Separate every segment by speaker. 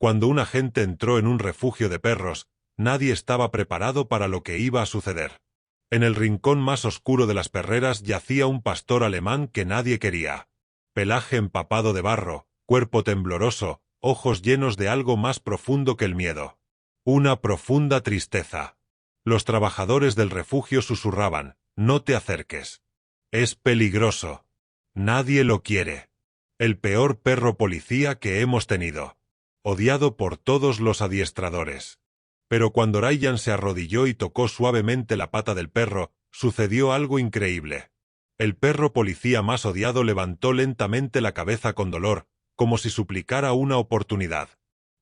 Speaker 1: Cuando un agente entró en un refugio de perros, nadie estaba preparado para lo que iba a suceder. En el rincón más oscuro de las perreras yacía un pastor alemán que nadie quería. Pelaje empapado de barro, cuerpo tembloroso, ojos llenos de algo más profundo que el miedo. Una profunda tristeza. Los trabajadores del refugio susurraban: «No te acerques. Es peligroso. Nadie lo quiere. El peor perro policía que hemos tenido. Odiado por todos los adiestradores». Pero cuando Ryan se arrodilló y tocó suavemente la pata del perro, sucedió algo increíble. El perro policía más odiado levantó lentamente la cabeza con dolor, como si suplicara una oportunidad.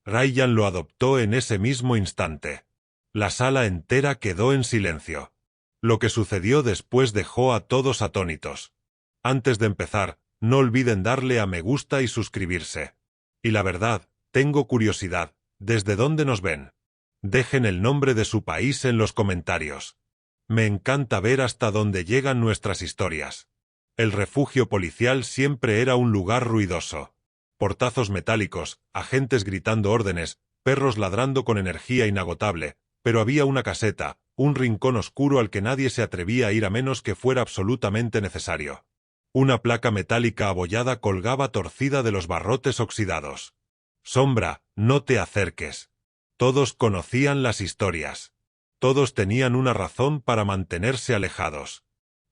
Speaker 1: Ryan lo adoptó en ese mismo instante. La sala entera quedó en silencio. Lo que sucedió después dejó a todos atónitos. Antes de empezar, no olviden darle a me gusta y suscribirse. Y la verdad, tengo curiosidad, ¿desde dónde nos ven? Dejen el nombre de su país en los comentarios. Me encanta ver hasta dónde llegan nuestras historias. El refugio policial siempre era un lugar ruidoso. Portazos metálicos, agentes gritando órdenes, perros ladrando con energía inagotable, pero había una caseta, un rincón oscuro al que nadie se atrevía a ir a menos que fuera absolutamente necesario. Una placa metálica abollada colgaba torcida de los barrotes oxidados. «Sombra, no te acerques». Todos conocían las historias. Todos tenían una razón para mantenerse alejados.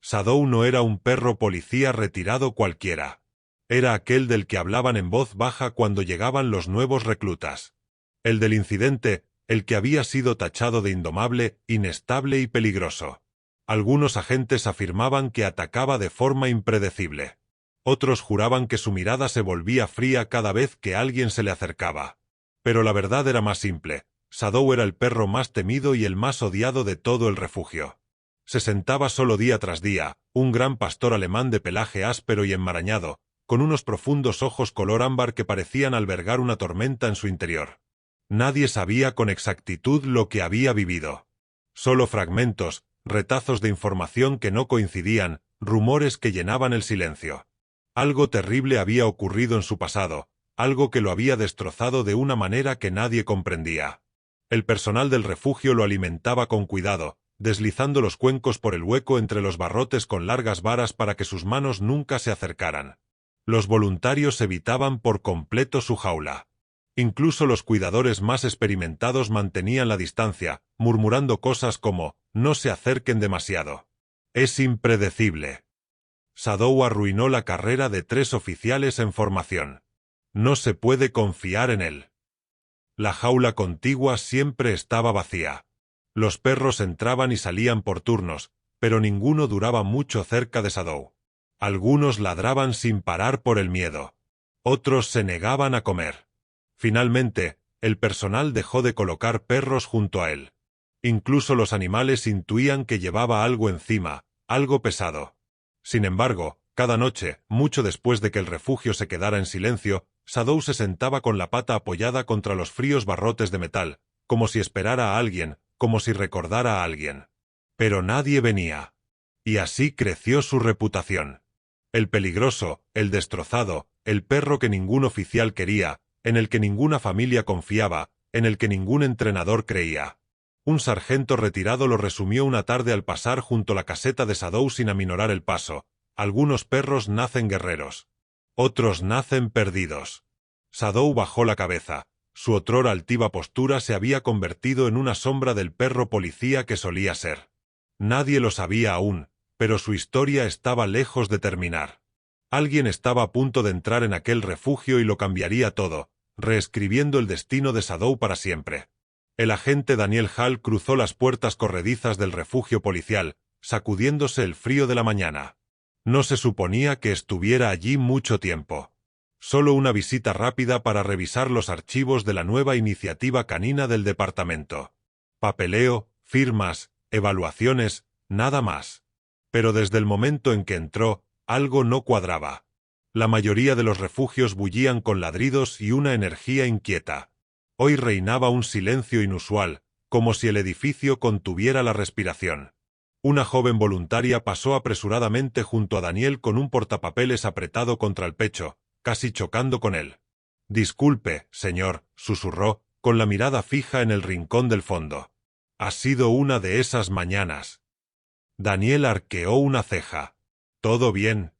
Speaker 1: Shadow no era un perro policía retirado cualquiera. Era aquel del que hablaban en voz baja cuando llegaban los nuevos reclutas. El del incidente, el que había sido tachado de indomable, inestable y peligroso. Algunos agentes afirmaban que atacaba de forma impredecible. Otros juraban que su mirada se volvía fría cada vez que alguien se le acercaba. Pero la verdad era más simple. Shadow era el perro más temido y el más odiado de todo el refugio. Se sentaba solo día tras día, un gran pastor alemán de pelaje áspero y enmarañado, con unos profundos ojos color ámbar que parecían albergar una tormenta en su interior. Nadie sabía con exactitud lo que había vivido. Solo fragmentos, retazos de información que no coincidían, rumores que llenaban el silencio. Algo terrible había ocurrido en su pasado, algo que lo había destrozado de una manera que nadie comprendía. El personal del refugio lo alimentaba con cuidado, deslizando los cuencos por el hueco entre los barrotes con largas varas para que sus manos nunca se acercaran. Los voluntarios evitaban por completo su jaula. Incluso los cuidadores más experimentados mantenían la distancia, murmurando cosas como: «No se acerquen demasiado. Es impredecible». Shadow arruinó la carrera de 3 oficiales en formación. No se puede confiar en él. La jaula contigua siempre estaba vacía. Los perros entraban y salían por turnos, pero ninguno duraba mucho cerca de Shadow. Algunos ladraban sin parar por el miedo. Otros se negaban a comer. Finalmente, el personal dejó de colocar perros junto a él. Incluso los animales intuían que llevaba algo encima, algo pesado. Sin embargo, cada noche, mucho después de que el refugio se quedara en silencio, Shadow se sentaba con la pata apoyada contra los fríos barrotes de metal, como si esperara a alguien, como si recordara a alguien. Pero nadie venía. Y así creció su reputación. El peligroso, el destrozado, el perro que ningún oficial quería, en el que ninguna familia confiaba, en el que ningún entrenador creía. Un sargento retirado lo resumió una tarde al pasar junto a la caseta de Shadow sin aminorar el paso: «Algunos perros nacen guerreros. Otros nacen perdidos». Shadow bajó la cabeza. Su otrora altiva postura se había convertido en una sombra del perro policía que solía ser. Nadie lo sabía aún, pero su historia estaba lejos de terminar. Alguien estaba a punto de entrar en aquel refugio y lo cambiaría todo, reescribiendo el destino de Shadow para siempre. El agente Daniel Hall cruzó las puertas corredizas del refugio policial, sacudiéndose el frío de la mañana. No se suponía que estuviera allí mucho tiempo. Solo una visita rápida para revisar los archivos de la nueva iniciativa canina del departamento. Papeleo, firmas, evaluaciones, nada más. Pero desde el momento en que entró, algo no cuadraba. La mayoría de los refugios bullían con ladridos y una energía inquieta. Hoy reinaba un silencio inusual, como si el edificio contuviera la respiración. Una joven voluntaria pasó apresuradamente junto a Daniel con un portapapeles apretado contra el pecho, casi chocando con él. Disculpe, señor, susurró, con la mirada fija en el rincón del fondo. Ha sido una de esas mañanas. Daniel arqueó una ceja. ¿Todo bien?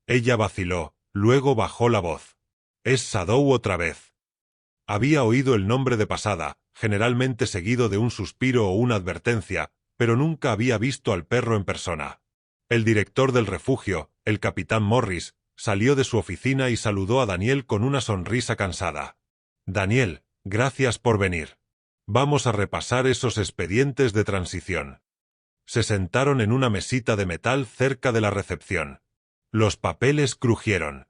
Speaker 1: Ella vaciló, luego bajó la voz. Es Shadow otra vez. Había oído el nombre de pasada, generalmente seguido de un suspiro o una advertencia, pero nunca había visto al perro en persona. El director del refugio, el capitán Morris, salió de su oficina y saludó a Daniel con una sonrisa cansada. Daniel, gracias por venir. Vamos a repasar esos expedientes de transición. Se sentaron en una mesita de metal cerca de la recepción. Los papeles crujieron.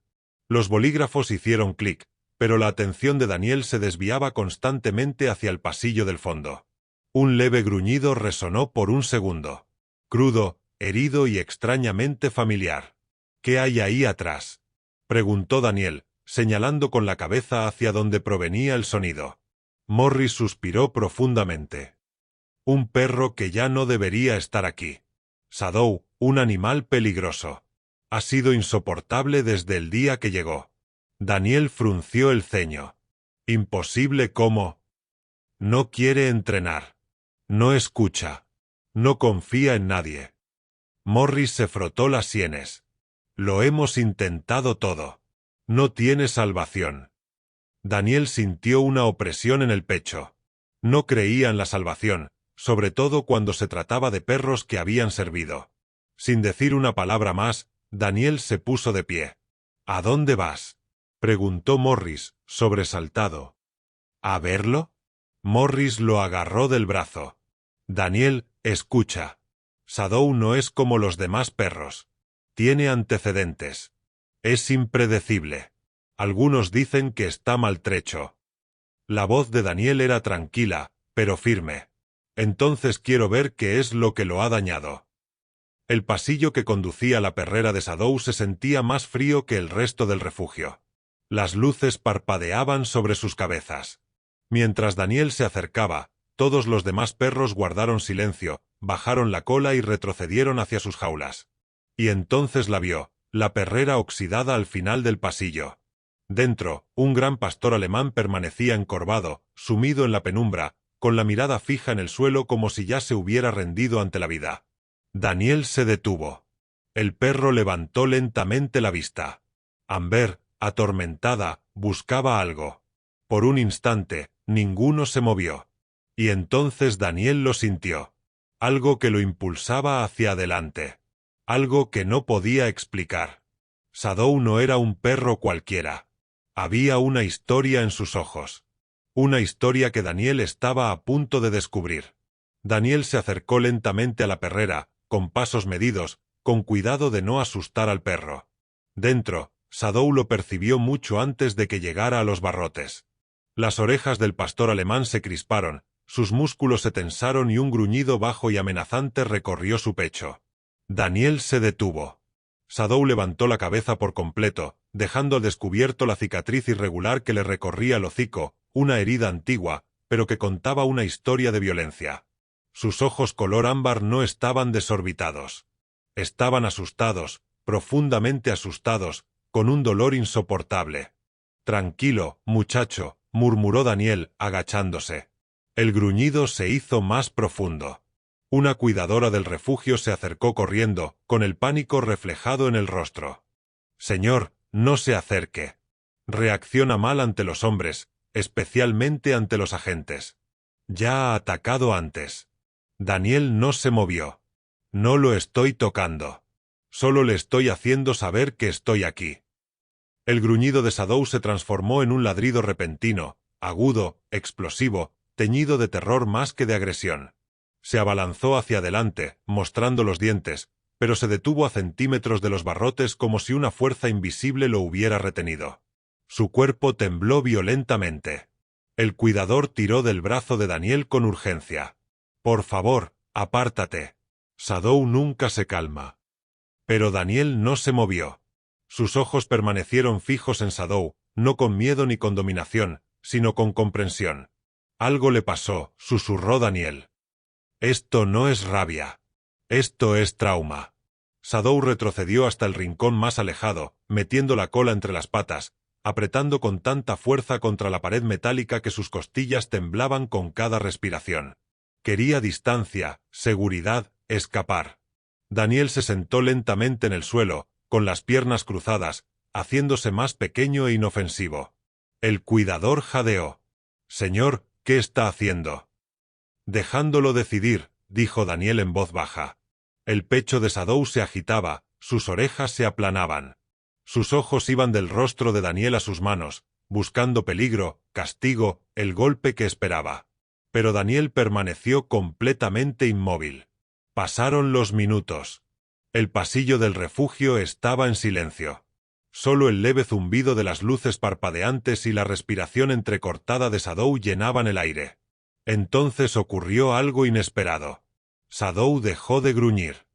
Speaker 1: Los bolígrafos hicieron clic, pero la atención de Daniel se desviaba constantemente hacia el pasillo del fondo. Un leve gruñido resonó por un segundo. Crudo, herido y extrañamente familiar. ¿Qué hay ahí atrás?, preguntó Daniel, señalando con la cabeza hacia donde provenía el sonido. Morris suspiró profundamente. Un perro que ya no debería estar aquí. Shadow, un animal peligroso. Ha sido insoportable desde el día que llegó. Daniel frunció el ceño. Imposible cómo. No quiere entrenar. No escucha. No confía en nadie. Morris se frotó las sienes. Lo hemos intentado todo. No tiene salvación. Daniel sintió una opresión en el pecho. No creía en la salvación, sobre todo cuando se trataba de perros que habían servido. Sin decir una palabra más, Daniel se puso de pie. ¿A dónde vas?, preguntó Morris, sobresaltado. ¿A verlo? Morris lo agarró del brazo. Daniel, escucha. Shadow no es como los demás perros. Tiene antecedentes. Es impredecible. Algunos dicen que está maltrecho. La voz de Daniel era tranquila, pero firme. Entonces quiero ver qué es lo que lo ha dañado. El pasillo que conducía a la perrera de Shadow se sentía más frío que el resto del refugio. Las luces parpadeaban sobre sus cabezas. Mientras Daniel se acercaba, todos los demás perros guardaron silencio, bajaron la cola y retrocedieron hacia sus jaulas. Y entonces la vio, la perrera oxidada al final del pasillo. Dentro, un gran pastor alemán permanecía encorvado, sumido en la penumbra, con la mirada fija en el suelo como si ya se hubiera rendido ante la vida. Daniel se detuvo. El perro levantó lentamente la vista. Amber, atormentada, buscaba algo. Por un instante, ninguno se movió. Y entonces Daniel lo sintió. Algo que lo impulsaba hacia adelante. Algo que no podía explicar. Shadow no era un perro cualquiera. Había una historia en sus ojos. Una historia que Daniel estaba a punto de descubrir. Daniel se acercó lentamente a la perrera, con pasos medidos, con cuidado de no asustar al perro. Dentro, Shadow lo percibió mucho antes de que llegara a los barrotes. Las orejas del pastor alemán se crisparon, sus músculos se tensaron y un gruñido bajo y amenazante recorrió su pecho. Daniel se detuvo. Shadow levantó la cabeza por completo, dejando al descubierto la cicatriz irregular que le recorría el hocico, una herida antigua, pero que contaba una historia de violencia. Sus ojos color ámbar no estaban desorbitados. Estaban asustados, profundamente asustados, con un dolor insoportable. Tranquilo, muchacho, murmuró Daniel, agachándose. El gruñido se hizo más profundo. Una cuidadora del refugio se acercó corriendo, con el pánico reflejado en el rostro. Señor, no se acerque. Reacciona mal ante los hombres, especialmente ante los agentes. Ya ha atacado antes. Daniel no se movió. No lo estoy tocando. Solo le estoy haciendo saber que estoy aquí. El gruñido de Shadow se transformó en un ladrido repentino, agudo, explosivo, teñido de terror más que de agresión. Se abalanzó hacia adelante, mostrando los dientes, pero se detuvo a centímetros de los barrotes como si una fuerza invisible lo hubiera retenido. Su cuerpo tembló violentamente. El cuidador tiró del brazo de Daniel con urgencia. Por favor, apártate. Shadow nunca se calma. Pero Daniel no se movió. Sus ojos permanecieron fijos en Shadow, no con miedo ni con dominación, sino con comprensión. Algo le pasó, susurró Daniel. Esto no es rabia. Esto es trauma. Shadow retrocedió hasta el rincón más alejado, metiendo la cola entre las patas, apretando con tanta fuerza contra la pared metálica que sus costillas temblaban con cada respiración. Quería distancia, seguridad, escapar. Daniel se sentó lentamente en el suelo, con las piernas cruzadas, haciéndose más pequeño e inofensivo. El cuidador jadeó. «Señor, ¿qué está haciendo?» «Dejándolo decidir», dijo Daniel en voz baja. El pecho de Shadow se agitaba, sus orejas se aplanaban. Sus ojos iban del rostro de Daniel a sus manos, buscando peligro, castigo, el golpe que esperaba. Pero Daniel permaneció completamente inmóvil. Pasaron los minutos. El pasillo del refugio estaba en silencio. Solo el leve zumbido de las luces parpadeantes y la respiración entrecortada de Shadow llenaban el aire. Entonces ocurrió algo inesperado. Shadow dejó de gruñir.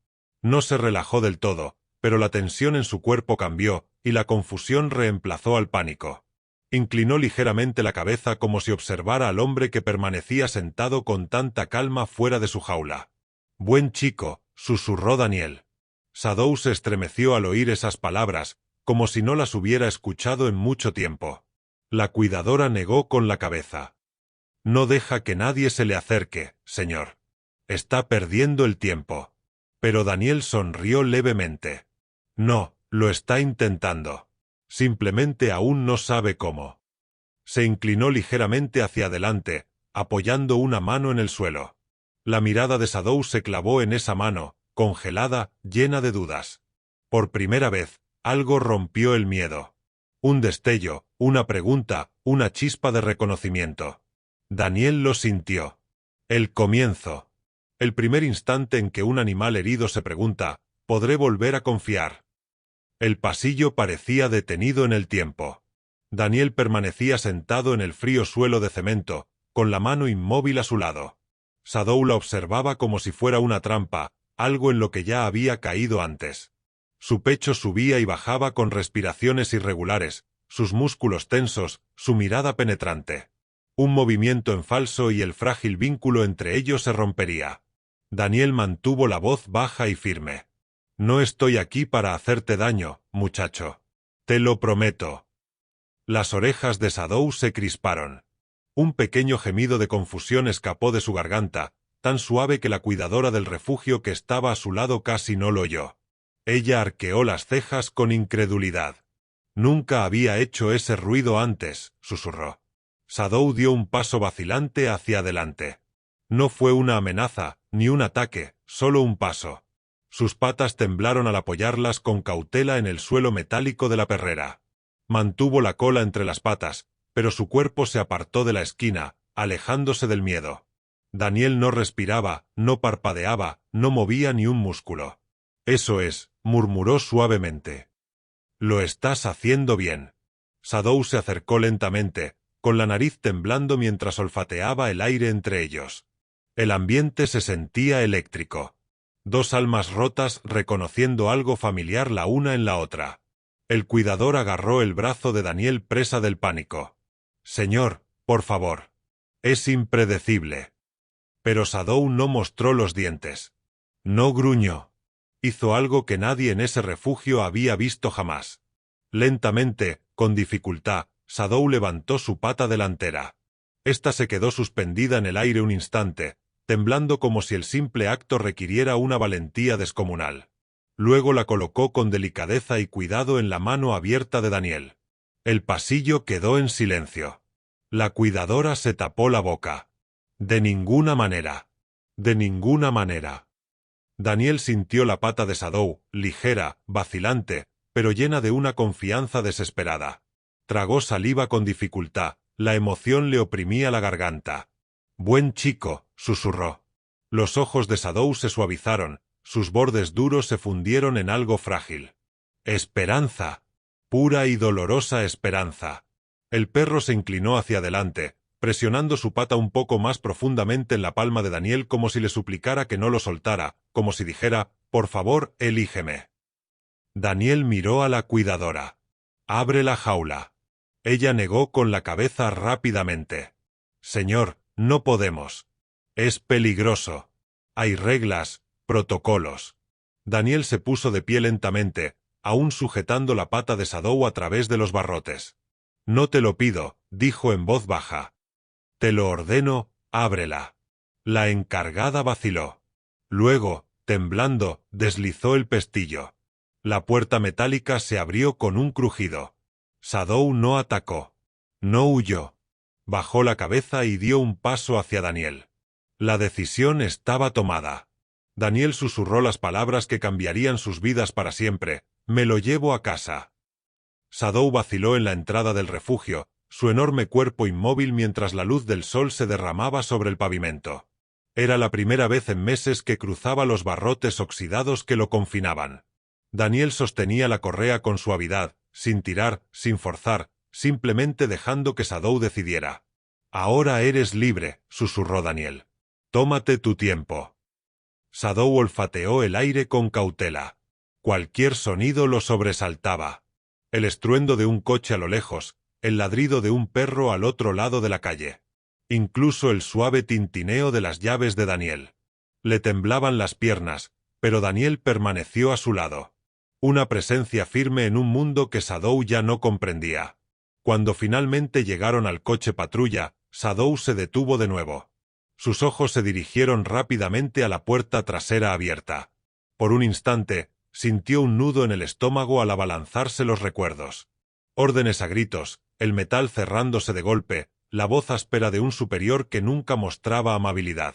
Speaker 1: No se relajó del todo, pero la tensión en su cuerpo cambió, y la confusión reemplazó al pánico. Inclinó ligeramente la cabeza como si observara al hombre que permanecía sentado con tanta calma fuera de su jaula. «Buen chico», susurró Daniel. Shadow se estremeció al oír esas palabras, como si no las hubiera escuchado en mucho tiempo. La cuidadora negó con la cabeza. «No deja que nadie se le acerque, señor. Está perdiendo el tiempo». Pero Daniel sonrió levemente. «No, lo está intentando. Simplemente aún no sabe cómo». Se inclinó ligeramente hacia adelante, apoyando una mano en el suelo. La mirada de Shadow se clavó en esa mano, congelada, llena de dudas. Por primera vez, algo rompió el miedo. Un destello, una pregunta, una chispa de reconocimiento. Daniel lo sintió. El comienzo. El primer instante en que un animal herido se pregunta, ¿podré volver a confiar? El pasillo parecía detenido en el tiempo. Daniel permanecía sentado en el frío suelo de cemento, con la mano inmóvil a su lado. Shadow la observaba como si fuera una trampa, algo en lo que ya había caído antes. Su pecho subía y bajaba con respiraciones irregulares, sus músculos tensos, su mirada penetrante. Un movimiento en falso y el frágil vínculo entre ellos se rompería. Daniel mantuvo la voz baja y firme. «No estoy aquí para hacerte daño, muchacho. Te lo prometo». Las orejas de Shadow se crisparon. Un pequeño gemido de confusión escapó de su garganta, tan suave que la cuidadora del refugio que estaba a su lado casi no lo oyó. Ella arqueó las cejas con incredulidad. «Nunca había hecho ese ruido antes», susurró. Shadow dio un paso vacilante hacia adelante. No fue una amenaza, ni un ataque, solo un paso. Sus patas temblaron al apoyarlas con cautela en el suelo metálico de la perrera. Mantuvo la cola entre las patas, pero su cuerpo se apartó de la esquina, alejándose del miedo. Daniel no respiraba, no parpadeaba, no movía ni un músculo. «Eso es», murmuró suavemente. «Lo estás haciendo bien». Shadow se acercó lentamente, con la nariz temblando mientras olfateaba el aire entre ellos. El ambiente se sentía eléctrico. Dos almas rotas reconociendo algo familiar la una en la otra. El cuidador agarró el brazo de Daniel presa del pánico. «Señor, por favor. Es impredecible». Pero Shadow no mostró los dientes. No gruñó. Hizo algo que nadie en ese refugio había visto jamás. Lentamente, con dificultad, Shadow levantó su pata delantera. Esta se quedó suspendida en el aire un instante, temblando como si el simple acto requiriera una valentía descomunal. Luego la colocó con delicadeza y cuidado en la mano abierta de Daniel. El pasillo quedó en silencio. La cuidadora se tapó la boca. «De ninguna manera. De ninguna manera». Daniel sintió la pata de Shadow, ligera, vacilante, pero llena de una confianza desesperada. Tragó saliva con dificultad, la emoción le oprimía la garganta. «Buen chico», susurró. Los ojos de Shadow se suavizaron, sus bordes duros se fundieron en algo frágil. «Esperanza. Pura y dolorosa esperanza». El perro se inclinó hacia adelante, presionando su pata un poco más profundamente en la palma de Daniel como si le suplicara que no lo soltara, como si dijera, «Por favor, elígeme». Daniel miró a la cuidadora. «Abre la jaula». Ella negó con la cabeza rápidamente. «Señor, no podemos. Es peligroso. Hay reglas, protocolos». Daniel se puso de pie lentamente, aún sujetando la pata de Shadow a través de los barrotes. No te lo pido, dijo en voz baja. Te lo ordeno, ábrela. La encargada vaciló. Luego, temblando, deslizó el pestillo. La puerta metálica se abrió con un crujido. Shadow no atacó. No huyó. Bajó la cabeza y dio un paso hacia Daniel. La decisión estaba tomada. Daniel susurró las palabras que cambiarían sus vidas para siempre. Me lo llevo a casa. Shadow vaciló en la entrada del refugio, su enorme cuerpo inmóvil mientras la luz del sol se derramaba sobre el pavimento. Era la primera vez en meses que cruzaba los barrotes oxidados que lo confinaban. Daniel sostenía la correa con suavidad, sin tirar, sin forzar, simplemente dejando que Shadow decidiera. Ahora eres libre, susurró Daniel. Tómate tu tiempo. Shadow olfateó el aire con cautela. Cualquier sonido lo sobresaltaba. El estruendo de un coche a lo lejos, el ladrido de un perro al otro lado de la calle. Incluso el suave tintineo de las llaves de Daniel. Le temblaban las piernas, pero Daniel permaneció a su lado. Una presencia firme en un mundo que Shadow ya no comprendía. Cuando finalmente llegaron al coche patrulla, Shadow se detuvo de nuevo. Sus ojos se dirigieron rápidamente a la puerta trasera abierta. Por un instante, sintió un nudo en el estómago al abalanzarse los recuerdos. Órdenes a gritos, el metal cerrándose de golpe, la voz áspera de un superior que nunca mostraba amabilidad.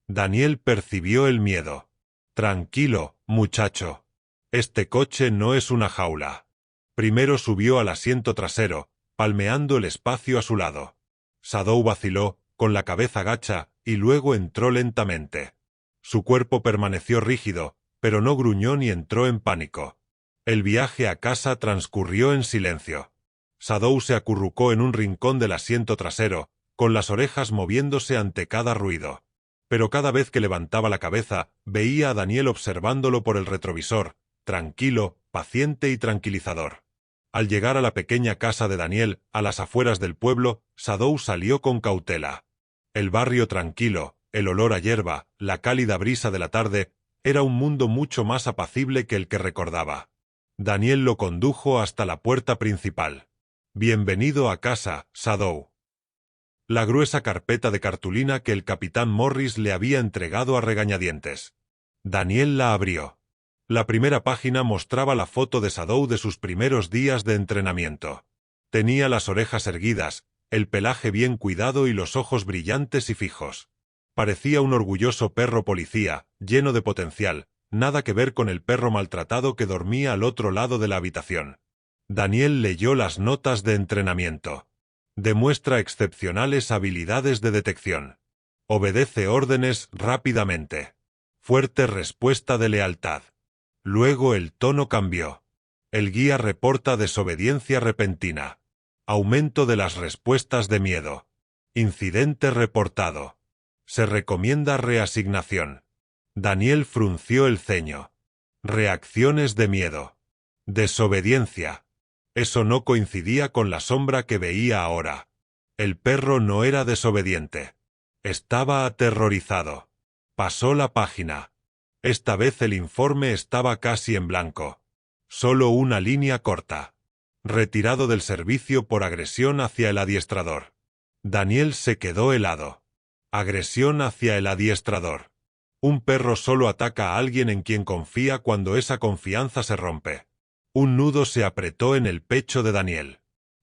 Speaker 1: Daniel percibió el miedo. Tranquilo, muchacho. Este coche no es una jaula. Primero subió al asiento trasero, palmeando el espacio a su lado. Shadow vaciló, con la cabeza gacha, y luego entró lentamente. Su cuerpo permaneció rígido, pero no gruñó ni entró en pánico. El viaje a casa transcurrió en silencio. Shadow se acurrucó en un rincón del asiento trasero, con las orejas moviéndose ante cada ruido. Pero cada vez que levantaba la cabeza, veía a Daniel observándolo por el retrovisor, tranquilo, paciente y tranquilizador. Al llegar a la pequeña casa de Daniel, a las afueras del pueblo, Shadow salió con cautela. El barrio tranquilo, el olor a hierba, la cálida brisa de la tarde, era un mundo mucho más apacible que el que recordaba. Daniel lo condujo hasta la puerta principal. Bienvenido a casa, Shadow. La gruesa carpeta de cartulina que el capitán Morris le había entregado a regañadientes. Daniel la abrió. La primera página mostraba la foto de Shadow de sus primeros días de entrenamiento. Tenía las orejas erguidas, el pelaje bien cuidado y los ojos brillantes y fijos. Parecía un orgulloso perro policía, lleno de potencial, nada que ver con el perro maltratado que dormía al otro lado de la habitación. Daniel leyó las notas de entrenamiento. Demuestra excepcionales habilidades de detección. Obedece órdenes rápidamente. Fuerte respuesta de lealtad. Luego el tono cambió. El guía reporta desobediencia repentina. Aumento de las respuestas de miedo. Incidente reportado. Se recomienda reasignación. Daniel frunció el ceño. Reacciones de miedo. Desobediencia. Eso no coincidía con la sombra que veía ahora. El perro no era desobediente. Estaba aterrorizado. Pasó la página. Esta vez el informe estaba casi en blanco. Solo una línea corta. Retirado del servicio por agresión hacia el adiestrador. Daniel se quedó helado. Agresión hacia el adiestrador. Un perro solo ataca a alguien en quien confía cuando esa confianza se rompe. Un nudo se apretó en el pecho de Daniel.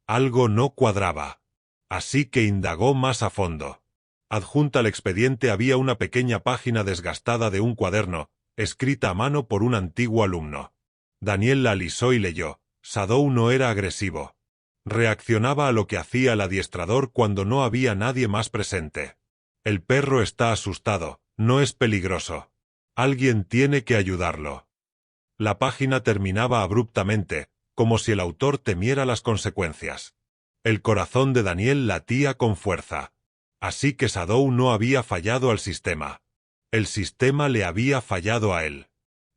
Speaker 1: Algo no cuadraba. Así que indagó más a fondo. Adjunta al expediente había una pequeña página desgastada de un cuaderno, escrita a mano por un antiguo alumno. Daniel la alisó y leyó. Shadow no era agresivo. Reaccionaba a lo que hacía el adiestrador cuando no había nadie más presente. El perro está asustado, no es peligroso. Alguien tiene que ayudarlo. La página terminaba abruptamente, como si el autor temiera las consecuencias. El corazón de Daniel latía con fuerza. Así que Shadow no había fallado al sistema. El sistema le había fallado a él.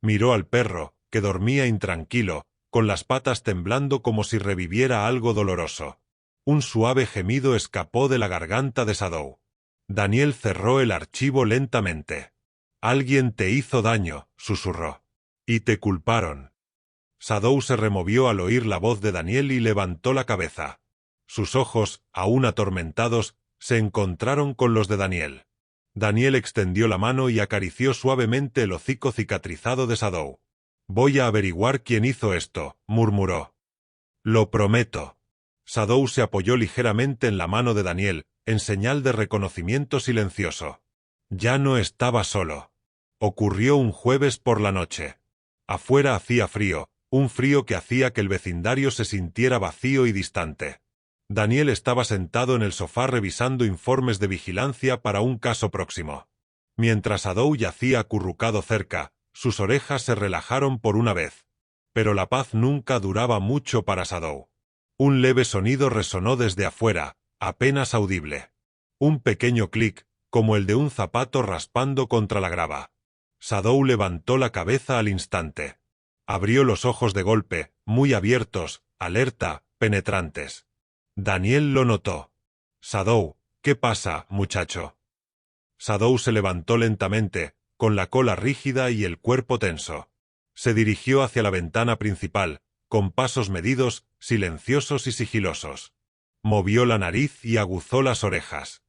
Speaker 1: Miró al perro, que dormía intranquilo, con las patas temblando como si reviviera algo doloroso. Un suave gemido escapó de la garganta de Shadow. Daniel cerró el archivo lentamente. Alguien te hizo daño, susurró. Y te culparon. Shadow se removió al oír la voz de Daniel y levantó la cabeza. Sus ojos, aún atormentados, se encontraron con los de Daniel. Daniel extendió la mano y acarició suavemente el hocico cicatrizado de Shadow. «Voy a averiguar quién hizo esto», murmuró. «Lo prometo». Shadow se apoyó ligeramente en la mano de Daniel, en señal de reconocimiento silencioso. Ya no estaba solo. Ocurrió un jueves por la noche. Afuera hacía frío, un frío que hacía que el vecindario se sintiera vacío y distante. Daniel estaba sentado en el sofá revisando informes de vigilancia para un caso próximo. Mientras Shadow yacía acurrucado cerca, sus orejas se relajaron por una vez. Pero la paz nunca duraba mucho para Shadow. Un leve sonido resonó desde afuera, apenas audible. Un pequeño clic, como el de un zapato raspando contra la grava. Shadow levantó la cabeza al instante. Abrió los ojos de golpe, muy abiertos, alerta, penetrantes. Daniel lo notó. «Shadow, ¿qué pasa, muchacho?» Shadow se levantó lentamente, con la cola rígida y el cuerpo tenso. Se dirigió hacia la ventana principal, con pasos medidos, silenciosos y sigilosos. Movió la nariz y aguzó las orejas.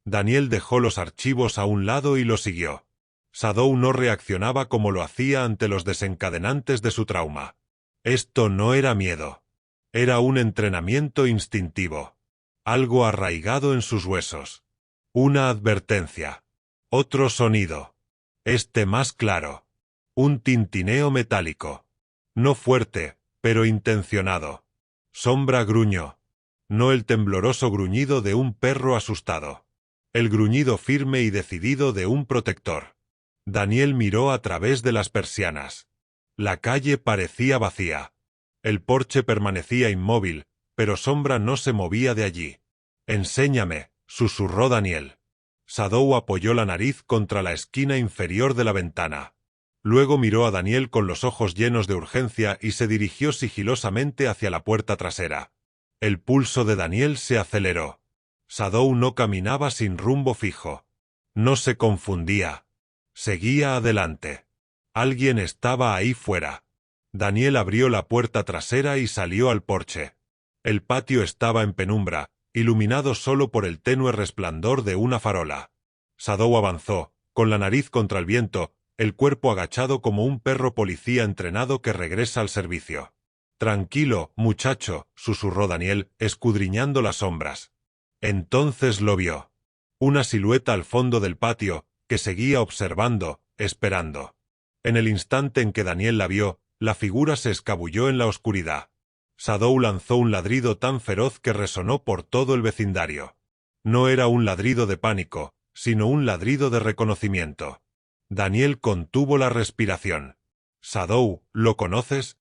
Speaker 1: Daniel dejó los archivos a un lado y lo siguió. Shadow no reaccionaba como lo hacía ante los desencadenantes de su trauma. Esto no era miedo. Era un entrenamiento instintivo. Algo arraigado en sus huesos. Una advertencia. Otro sonido. Este más claro. Un tintineo metálico. No fuerte, pero intencionado. Sombra gruñó. No el tembloroso gruñido de un perro asustado. El gruñido firme y decidido de un protector. Daniel miró a través de las persianas. La calle parecía vacía. El porche permanecía inmóvil, pero Sombra no se movía de allí. «Enséñame», susurró Daniel. Shadow apoyó la nariz contra la esquina inferior de la ventana. Luego miró a Daniel con los ojos llenos de urgencia y se dirigió sigilosamente hacia la puerta trasera. El pulso de Daniel se aceleró. Shadow no caminaba sin rumbo fijo. No se confundía. Seguía adelante. Alguien estaba ahí fuera. Daniel abrió la puerta trasera y salió al porche. El patio estaba en penumbra, iluminado solo por el tenue resplandor de una farola. Shadow avanzó, con la nariz contra el viento, el cuerpo agachado como un perro policía entrenado que regresa al servicio. «Tranquilo, muchacho», susurró Daniel, escudriñando las sombras. Entonces lo vio. Una silueta al fondo del patio, que seguía observando, esperando. En el instante en que Daniel la vio, la figura se escabulló en la oscuridad. Shadow lanzó un ladrido tan feroz que resonó por todo el vecindario. No era un ladrido de pánico, sino un ladrido de reconocimiento. Daniel contuvo la respiración. «Shadow, ¿lo conoces?»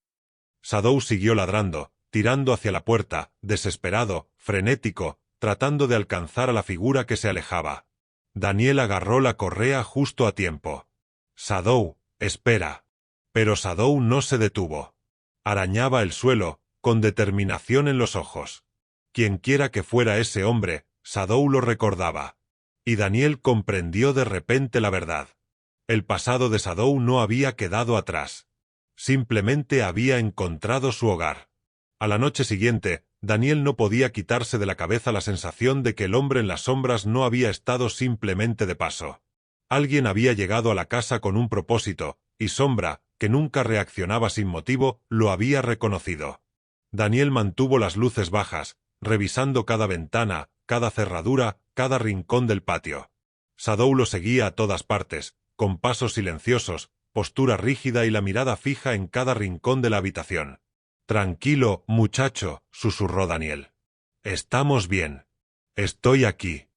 Speaker 1: Shadow siguió ladrando, tirando hacia la puerta, desesperado, frenético, tratando de alcanzar a la figura que se alejaba. Daniel agarró la correa justo a tiempo. «Shadow, espera». Pero Shadow no se detuvo. Arañaba el suelo, con determinación en los ojos. Quienquiera que fuera ese hombre, Shadow lo recordaba. Y Daniel comprendió de repente la verdad. El pasado de Shadow no había quedado atrás. Simplemente había encontrado su hogar. A la noche siguiente, Daniel no podía quitarse de la cabeza la sensación de que el hombre en las sombras no había estado simplemente de paso. Alguien había llegado a la casa con un propósito, y Sombra, que nunca reaccionaba sin motivo, lo había reconocido. Daniel mantuvo las luces bajas, revisando cada ventana, cada cerradura, cada rincón del patio. Shadow lo seguía a todas partes, con pasos silenciosos, postura rígida y la mirada fija en cada rincón de la habitación. «Tranquilo, muchacho», susurró Daniel. «Estamos bien. Estoy aquí».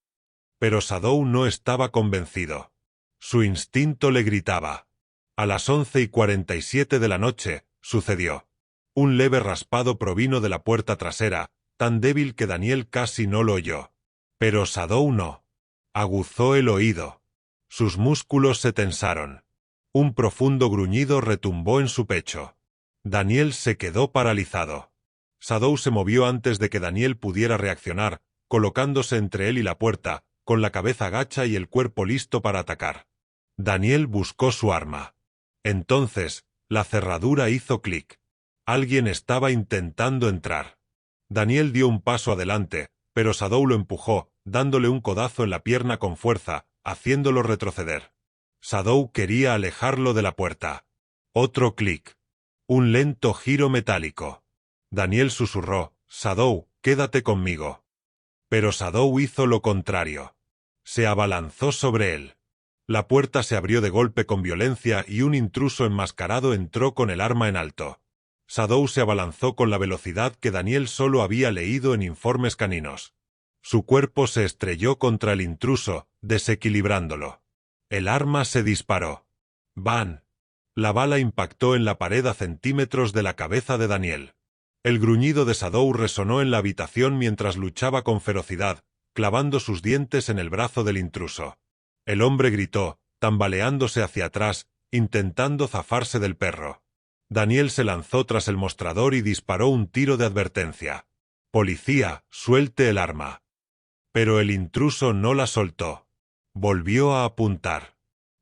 Speaker 1: Pero Shadow no estaba convencido. Su instinto le gritaba. A las 11:47 de la noche, sucedió. Un leve raspado provino de la puerta trasera, tan débil que Daniel casi no lo oyó. Pero Shadow no. Aguzó el oído. Sus músculos se tensaron. Un profundo gruñido retumbó en su pecho. Daniel se quedó paralizado. Shadow se movió antes de que Daniel pudiera reaccionar, colocándose entre él y la puerta, con la cabeza gacha y el cuerpo listo para atacar. Daniel buscó su arma. Entonces, la cerradura hizo clic. Alguien estaba intentando entrar. Daniel dio un paso adelante, pero Sadou lo empujó, dándole un codazo en la pierna con fuerza, haciéndolo retroceder. Sadou quería alejarlo de la puerta. Otro clic. Un lento giro metálico. Daniel susurró, «Sadou, quédate conmigo». Pero Sadou hizo lo contrario. Se abalanzó sobre él. La puerta se abrió de golpe con violencia y un intruso enmascarado entró con el arma en alto. Sadou se abalanzó con la velocidad que Daniel solo había leído en informes caninos. Su cuerpo se estrelló contra el intruso, desequilibrándolo. El arma se disparó. ¡Bam! La bala impactó en la pared a centímetros de la cabeza de Daniel. El gruñido de Sadou resonó en la habitación mientras luchaba con ferocidad, clavando sus dientes en el brazo del intruso. El hombre gritó, tambaleándose hacia atrás, intentando zafarse del perro. Daniel se lanzó tras el mostrador y disparó un tiro de advertencia. «Policía, suelte el arma». Pero el intruso no la soltó. Volvió a apuntar.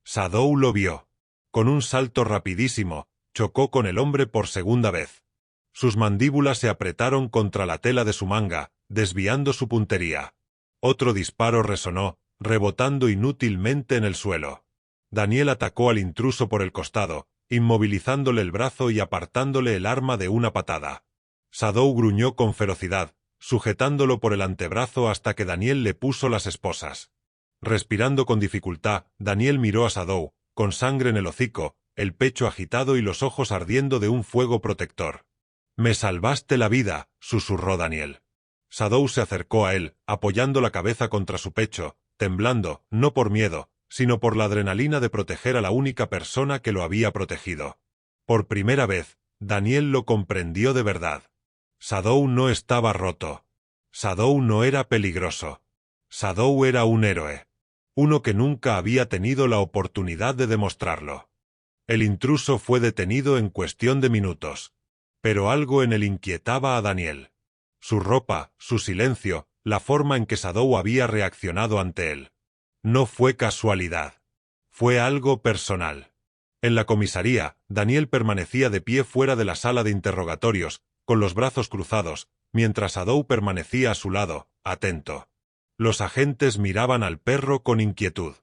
Speaker 1: Sadou lo vio. Con un salto rapidísimo, chocó con el hombre por segunda vez. Sus mandíbulas se apretaron contra la tela de su manga, desviando su puntería. Otro disparo resonó, rebotando inútilmente en el suelo. Daniel atacó al intruso por el costado, inmovilizándole el brazo y apartándole el arma de una patada. Sadou gruñó con ferocidad, sujetándolo por el antebrazo hasta que Daniel le puso las esposas. Respirando con dificultad, Daniel miró a Sadou, con sangre en el hocico, el pecho agitado y los ojos ardiendo de un fuego protector. «Me salvaste la vida», susurró Daniel. Sadou se acercó a él, apoyando la cabeza contra su pecho, temblando, no por miedo, sino por la adrenalina de proteger a la única persona que lo había protegido. Por primera vez, Daniel lo comprendió de verdad. Sadou no estaba roto. Sadou no era peligroso. Sadou era un héroe. Uno que nunca había tenido la oportunidad de demostrarlo. El intruso fue detenido en cuestión de minutos. Pero algo en él inquietaba a Daniel. Su ropa, su silencio, la forma en que Sadou había reaccionado ante él. No fue casualidad. Fue algo personal. En la comisaría, Daniel permanecía de pie fuera de la sala de interrogatorios, con los brazos cruzados, mientras Sadou permanecía a su lado, atento. Los agentes miraban al perro con inquietud.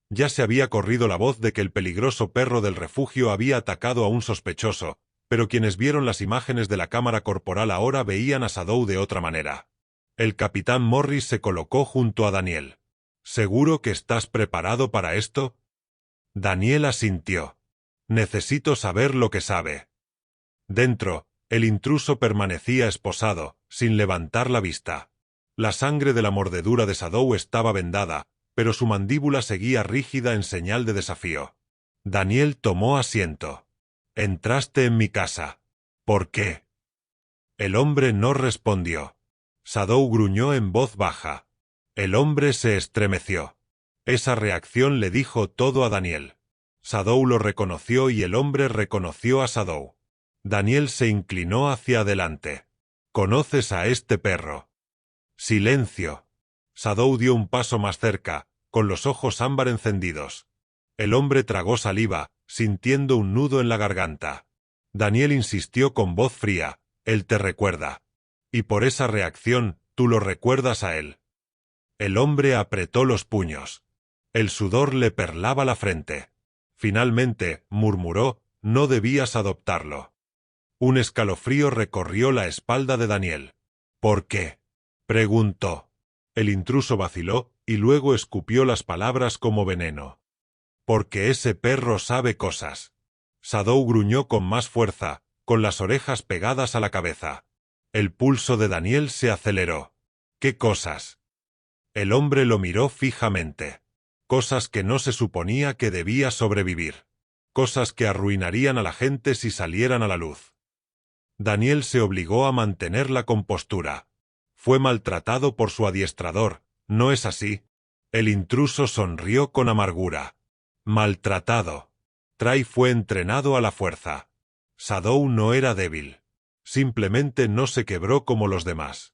Speaker 1: Ya se había corrido la voz de que el peligroso perro del refugio había atacado a un sospechoso, pero quienes vieron las imágenes de la cámara corporal ahora veían a Sadou de otra manera. El capitán Morris se colocó junto a Daniel. «¿Seguro que estás preparado para esto?» Daniel asintió. «Necesito saber lo que sabe». Dentro, el intruso permanecía esposado, sin levantar la vista. La sangre de la mordedura de Sadou estaba vendada, pero su mandíbula seguía rígida en señal de desafío. Daniel tomó asiento. «Entraste en mi casa. ¿Por qué?» El hombre no respondió. Sadou gruñó en voz baja. El hombre se estremeció. Esa reacción le dijo todo a Daniel. Sadou lo reconoció y el hombre reconoció a Sadou. Daniel se inclinó hacia adelante. «¿Conoces a este perro?» «Silencio». Sadou dio un paso más cerca, con los ojos ámbar encendidos. El hombre tragó saliva, sintiendo un nudo en la garganta. Daniel insistió con voz fría, «Él te recuerda. Y por esa reacción, tú lo recuerdas a él». El hombre apretó los puños. El sudor le perlaba la frente. Finalmente, murmuró, «No debías adoptarlo». Un escalofrío recorrió la espalda de Daniel. «¿Por qué?», preguntó. El intruso vaciló, y luego escupió las palabras como veneno. «Porque ese perro sabe cosas». Sadou gruñó con más fuerza, con las orejas pegadas a la cabeza. El pulso de Daniel se aceleró. «¿Qué cosas?». El hombre lo miró fijamente. Cosas que no se suponía que debía sobrevivir. Cosas que arruinarían a la gente si salieran a la luz. Daniel se obligó a mantener la compostura. Fue maltratado por su adiestrador, ¿no es así? El intruso sonrió con amargura. Maltratado. Trai fue entrenado a la fuerza. Sadou no era débil. Simplemente no se quebró como los demás.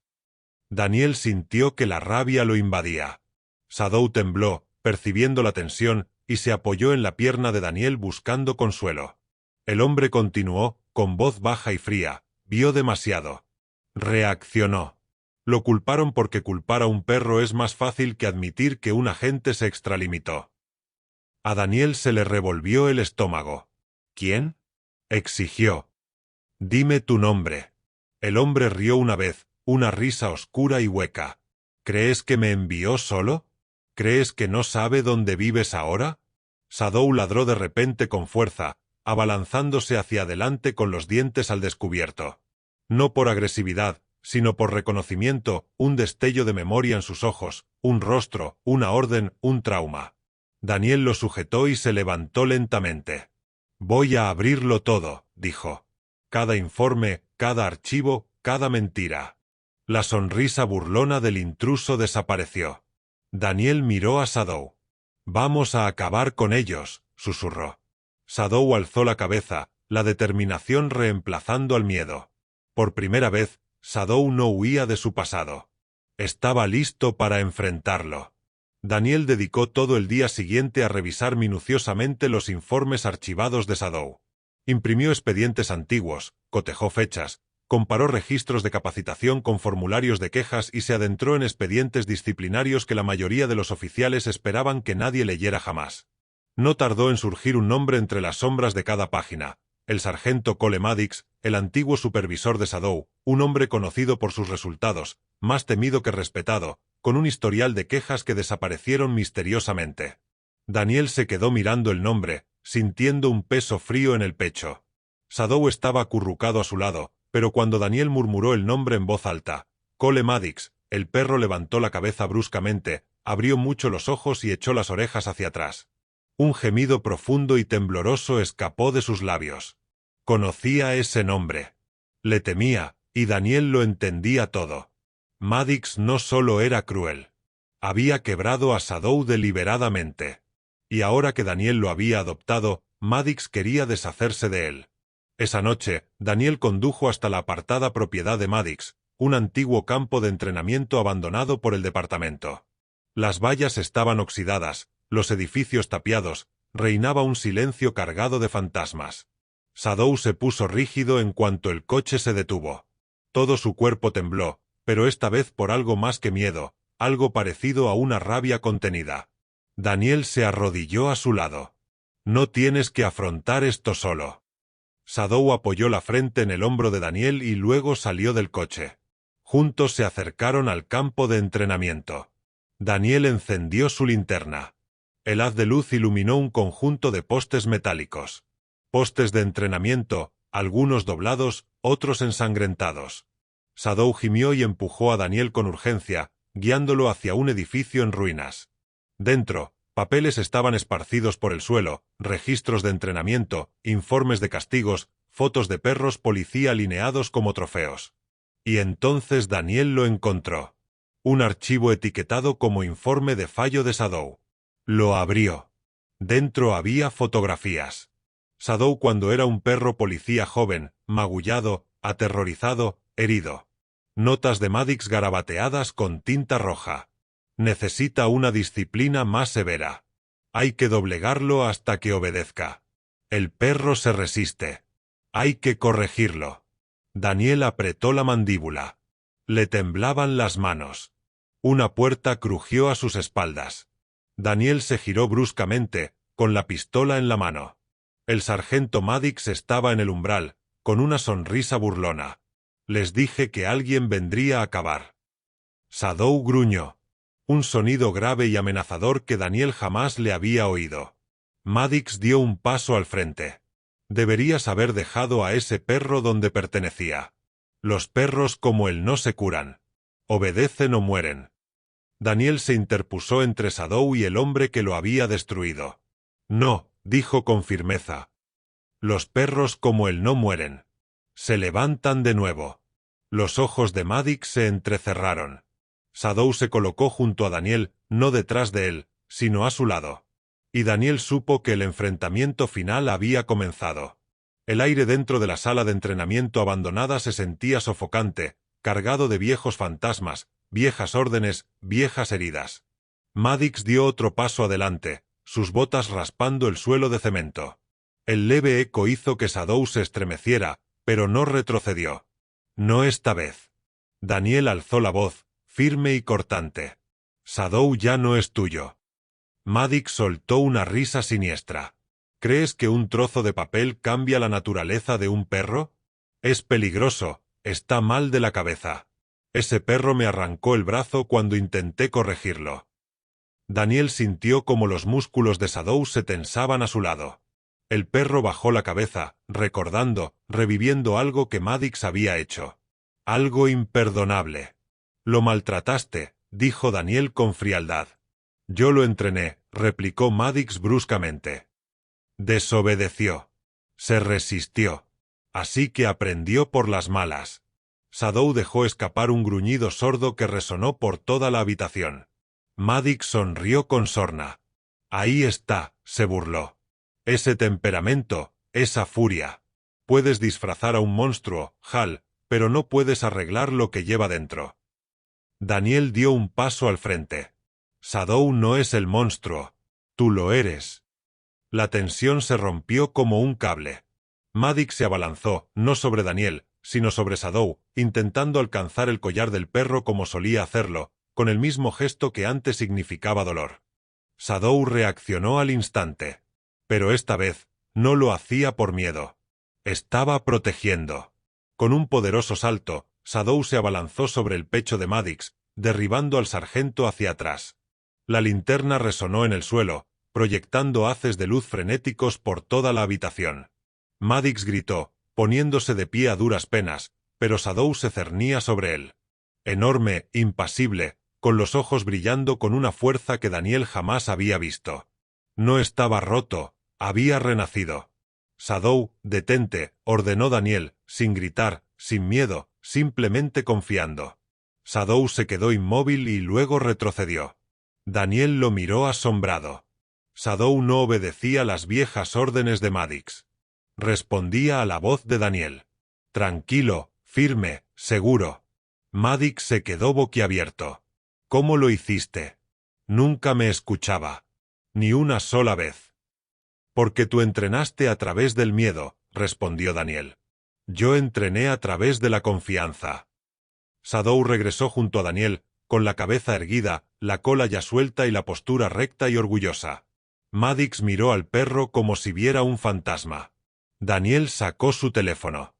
Speaker 1: Daniel sintió que la rabia lo invadía. Sadou tembló, percibiendo la tensión, y se apoyó en la pierna de Daniel buscando consuelo. El hombre continuó, con voz baja y fría, «Vio demasiado. Reaccionó. Lo culparon porque culpar a un perro es más fácil que admitir que un agente se extralimitó. A Daniel se le revolvió el estómago. ¿Quién? Exigió. Dime tu nombre. El hombre rió una vez, una risa oscura y hueca. ¿Crees que me envió solo? ¿Crees que no sabe dónde vives ahora? Sadow ladró de repente con fuerza, abalanzándose hacia adelante con los dientes al descubierto. No por agresividad, sino por reconocimiento, un destello de memoria en sus ojos, un rostro, una orden, un trauma. Daniel lo sujetó y se levantó lentamente. Voy a abrirlo todo, dijo. Cada informe, cada archivo, cada mentira. La sonrisa burlona del intruso desapareció. Daniel miró a Sadow. Vamos a acabar con ellos, susurró. Sadow alzó la cabeza, la determinación reemplazando al miedo. Por primera vez, Sadow no huía de su pasado. Estaba listo para enfrentarlo. Daniel dedicó todo el día siguiente a revisar minuciosamente los informes archivados de Sadow. Imprimió expedientes antiguos, cotejó fechas, comparó registros de capacitación con formularios de quejas y se adentró en expedientes disciplinarios que la mayoría de los oficiales esperaban que nadie leyera jamás. No tardó en surgir un nombre entre las sombras de cada página: el sargento Cole Maddox, el antiguo supervisor de Sadow, un hombre conocido por sus resultados, más temido que respetado, con un historial de quejas que desaparecieron misteriosamente. Daniel se quedó mirando el nombre, sintiendo un peso frío en el pecho. Sadow estaba acurrucado a su lado, pero cuando Daniel murmuró el nombre en voz alta, Cole Maddox, el perro levantó la cabeza bruscamente, abrió mucho los ojos y echó las orejas hacia atrás. Un gemido profundo y tembloroso escapó de sus labios. Conocía ese nombre. Le temía, y Daniel lo entendía todo. Maddox no solo era cruel. Había quebrado a Sadow deliberadamente. Y ahora que Daniel lo había adoptado, Maddox quería deshacerse de él. Esa noche, Daniel condujo hasta la apartada propiedad de Maddox, un antiguo campo de entrenamiento abandonado por el departamento. Las vallas estaban oxidadas, los edificios tapiados, reinaba un silencio cargado de fantasmas. Sadow se puso rígido en cuanto el coche se detuvo. Todo su cuerpo tembló, pero esta vez por algo más que miedo, algo parecido a una rabia contenida. Daniel se arrodilló a su lado. No tienes que afrontar esto solo. Sadow apoyó la frente en el hombro de Daniel y luego salió del coche. Juntos se acercaron al campo de entrenamiento. Daniel encendió su linterna. El haz de luz iluminó un conjunto de postes metálicos. Postes de entrenamiento, algunos doblados, otros ensangrentados. Sadow gimió y empujó a Daniel con urgencia, guiándolo hacia un edificio en ruinas. Dentro, papeles estaban esparcidos por el suelo, registros de entrenamiento, informes de castigos, fotos de perros policía alineados como trofeos. Y entonces Daniel lo encontró. Un archivo etiquetado como informe de fallo de Sadow. Lo abrió. Dentro había fotografías. Sadow cuando era un perro policía joven, magullado, aterrorizado, herido. Notas de Maddox garabateadas con tinta roja. Necesita una disciplina más severa. Hay que doblegarlo hasta que obedezca. El perro se resiste. Hay que corregirlo. Daniel apretó la mandíbula. Le temblaban las manos. Una puerta crujió a sus espaldas. Daniel se giró bruscamente, con la pistola en la mano. El sargento Maddox estaba en el umbral, con una sonrisa burlona. Les dije que alguien vendría a acabar. Sadow gruñó. Un sonido grave y amenazador que Daniel jamás le había oído. Maddox dio un paso al frente. Deberías haber dejado a ese perro donde pertenecía. Los perros como él no se curan. Obedecen o mueren. Daniel se interpuso entre Sadow y el hombre que lo había destruido. No, dijo con firmeza. Los perros como él no mueren. Se levantan de nuevo. Los ojos de Maddox se entrecerraron. Sadow se colocó junto a Daniel, no detrás de él, sino a su lado. Y Daniel supo que el enfrentamiento final había comenzado. El aire dentro de la sala de entrenamiento abandonada se sentía sofocante, cargado de viejos fantasmas, viejas órdenes, viejas heridas. Maddox dio otro paso adelante, sus botas raspando el suelo de cemento. El leve eco hizo que Sadow se estremeciera, pero no retrocedió. No esta vez. Daniel alzó la voz, firme y cortante. Shadow ya no es tuyo. Maddox soltó una risa siniestra. ¿Crees que un trozo de papel cambia la naturaleza de un perro? Es peligroso, está mal de la cabeza. Ese perro me arrancó el brazo cuando intenté corregirlo. Daniel sintió como los músculos de Shadow se tensaban a su lado. El perro bajó la cabeza, recordando, reviviendo algo que Maddox había hecho. Algo imperdonable. Lo maltrataste, dijo Daniel con frialdad. Yo lo entrené, replicó Maddox bruscamente. Desobedeció. Se resistió. Así que aprendió por las malas. Shadow dejó escapar un gruñido sordo que resonó por toda la habitación. Maddox sonrió con sorna. Ahí está, se burló. Ese temperamento, esa furia. Puedes disfrazar a un monstruo, Hal, pero no puedes arreglar lo que lleva dentro. Daniel dio un paso al frente. Shadow no es el monstruo. Tú lo eres. La tensión se rompió como un cable. Maddox se abalanzó, no sobre Daniel, sino sobre Shadow, intentando alcanzar el collar del perro como solía hacerlo, con el mismo gesto que antes significaba dolor. Shadow reaccionó al instante. Pero esta vez, no lo hacía por miedo. Estaba protegiendo. Con un poderoso salto, Shadow se abalanzó sobre el pecho de Maddox, derribando al sargento hacia atrás. La linterna resonó en el suelo, proyectando haces de luz frenéticos por toda la habitación. Maddox gritó, poniéndose de pie a duras penas, pero Shadow se cernía sobre él. Enorme, impasible, con los ojos brillando con una fuerza que Daniel jamás había visto. No estaba roto, había renacido. Shadow, detente, ordenó Daniel, sin gritar, sin miedo, simplemente confiando. Shadow se quedó inmóvil y luego retrocedió. Daniel lo miró asombrado. Shadow no obedecía las viejas órdenes de Maddox. Respondía a la voz de Daniel. Tranquilo, firme, seguro. Maddox se quedó boquiabierto. ¿Cómo lo hiciste? Nunca me escuchaba. Ni una sola vez. Porque tú entrenaste a través del miedo, respondió Daniel. Yo entrené a través de la confianza. Shadow regresó junto a Daniel, con la cabeza erguida, la cola ya suelta y la postura recta y orgullosa. Maddox miró al perro como si viera un fantasma. Daniel sacó su teléfono.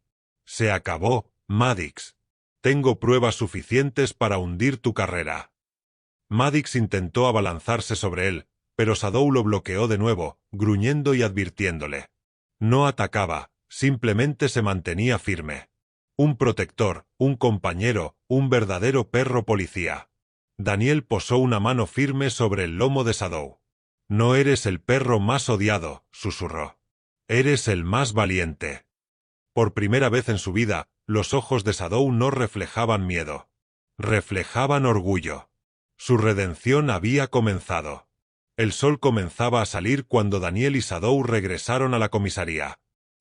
Speaker 1: Se acabó, Maddox. Tengo pruebas suficientes para hundir tu carrera. Maddox intentó abalanzarse sobre él, pero Shadow lo bloqueó de nuevo, gruñendo y advirtiéndole. No atacaba, simplemente se mantenía firme. Un protector, un compañero, un verdadero perro policía. Daniel posó una mano firme sobre el lomo de Shadow. No eres el perro más odiado, susurró. Eres el más valiente. Por primera vez en su vida, los ojos de Shadow no reflejaban miedo. Reflejaban orgullo. Su redención había comenzado. El sol comenzaba a salir cuando Daniel y Shadow regresaron a la comisaría.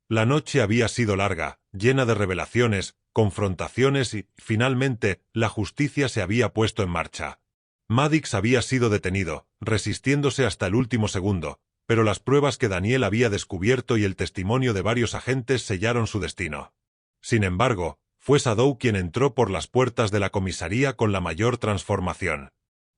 Speaker 1: La noche había sido larga, llena de revelaciones, confrontaciones y, finalmente, la justicia se había puesto en marcha. Maddox había sido detenido, resistiéndose hasta el último segundo, pero las pruebas que Daniel había descubierto y el testimonio de varios agentes sellaron su destino. Sin embargo, fue Shadow quien entró por las puertas de la comisaría con la mayor transformación.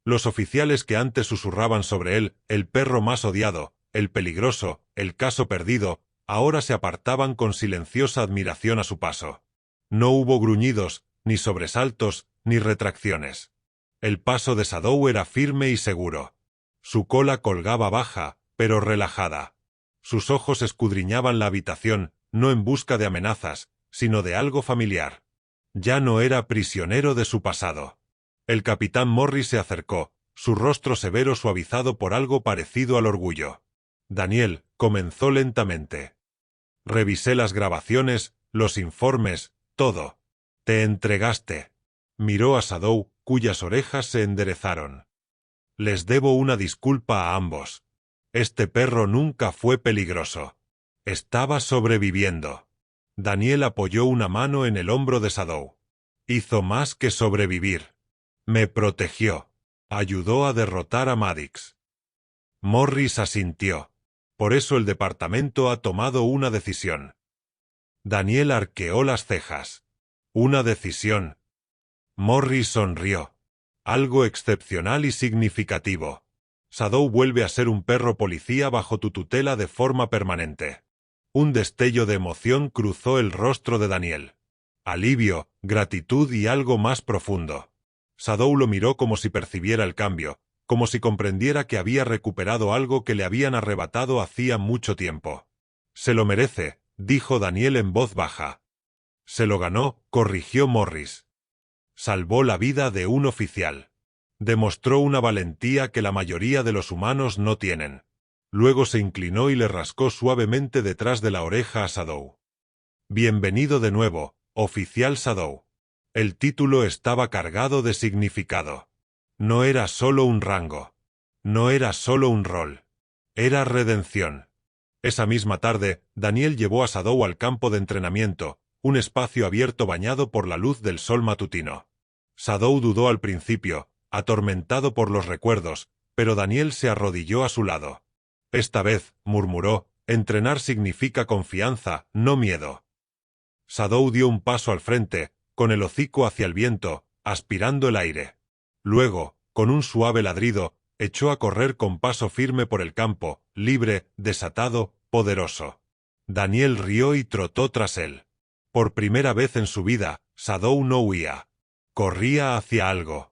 Speaker 1: Los oficiales que antes susurraban sobre él, el perro más odiado, el peligroso, el caso perdido, ahora se apartaban con silenciosa admiración a su paso. No hubo gruñidos, ni sobresaltos, ni retracciones. El paso de Shadow era firme y seguro. Su cola colgaba baja, pero relajada. Sus ojos escudriñaban la habitación, no en busca de amenazas, sino de algo familiar. Ya no era prisionero de su pasado. El capitán Morris se acercó, su rostro severo suavizado por algo parecido al orgullo. Daniel, comenzó lentamente. Revisé las grabaciones, los informes, todo. Te entregaste. Miró a Shadow, cuyas orejas se enderezaron. Les debo una disculpa a ambos. Este perro nunca fue peligroso. Estaba sobreviviendo. Daniel apoyó una mano en el hombro de Shadow. Hizo más que sobrevivir. Me protegió. Ayudó a derrotar a Maddox. Morris asintió. Por eso el departamento ha tomado una decisión. Daniel arqueó las cejas. ¿Una decisión? Morris sonrió. Algo excepcional y significativo. Shadow vuelve a ser un perro policía bajo tu tutela de forma permanente. Un destello de emoción cruzó el rostro de Daniel. Alivio, gratitud y algo más profundo. Shadow lo miró como si percibiera el cambio, como si comprendiera que había recuperado algo que le habían arrebatado hacía mucho tiempo. Se lo merece, dijo Daniel en voz baja. Se lo ganó, corrigió Morris. Salvó la vida de un oficial. Demostró una valentía que la mayoría de los humanos no tienen. Luego se inclinó y le rascó suavemente detrás de la oreja a Shadow. Bienvenido de nuevo, oficial Shadow. El título estaba cargado de significado. No era solo un rango. No era solo un rol. Era redención. Esa misma tarde, Daniel llevó a Shadow al campo de entrenamiento, un espacio abierto bañado por la luz del sol matutino. Shadow dudó al principio, atormentado por los recuerdos, pero Daniel se arrodilló a su lado. Esta vez, murmuró, entrenar significa confianza, no miedo. Shadow dio un paso al frente, con el hocico hacia el viento, aspirando el aire. Luego, con un suave ladrido, echó a correr con paso firme por el campo, libre, desatado, poderoso. Daniel rió y trotó tras él. Por primera vez en su vida, Shadow no huía. Corría hacia algo.